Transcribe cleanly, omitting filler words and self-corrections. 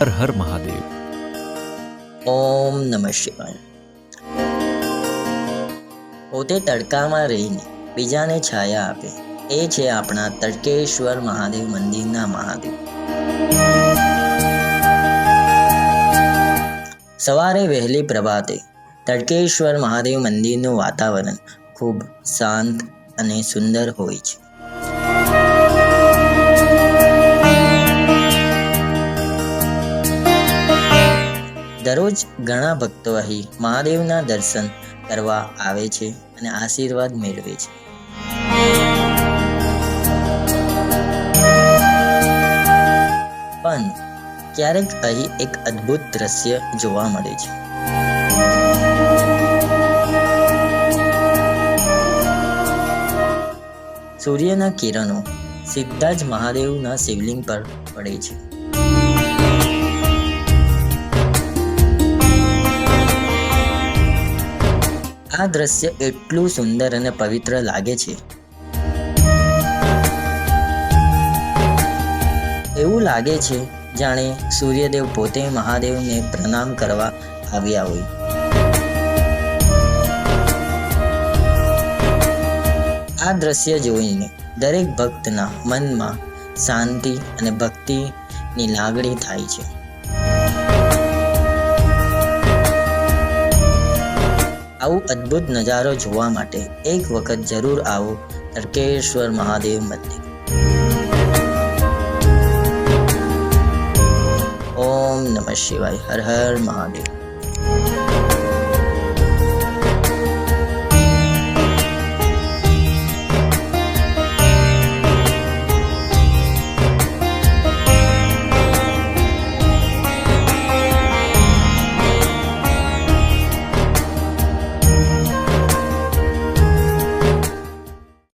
હર હર મહાદેવ. ઓમ નમઃ શિવાય. પોતે તડકામાં રહીને બીજાને છાયા આપે એ છે આપણા તડકેશ્વર મહાદેવ મંદિરના મહાદેવ. સવારે વહેલી પ્રભાતે તડકેશ્વર મહાદેવ મંદિરનું વાતાવરણ ખૂબ શાંત અને સુંદર હોય છે. દરરોજ ઘણા ભક્તો અહીં મહાદેવના દર્શન કરવા આવે છે અને આશીર્વાદ મેળવે છે. પણ ક્યારેક અહીં એક અદ્ભુત દ્રશ્ય જોવા મળે છે. સૂર્યના કિરણો સીધા જ મહાદેવના શિવલિંગ પર પડે છે. આ દ્રશ્ય એટલું સુંદર અને પવિત્ર લાગે છે. એવું લાગે છે જાણે સૂર્યદેવ પોતે મહાદેવને પ્રણામ કરવા આવ્યા હોય. આ દ્રશ્ય જોઈને દરેક ભક્તના મનમાં શાંતિ અને ભક્તિની લાગણી થાય છે. આવું અદ્ભુત નજારો જોવા માટે એક વખત જરૂર આવો તડકેશ્વર મહાદેવ મંદિર. ઓમ નમઃ શિવાય. હર હર મહાદેવ.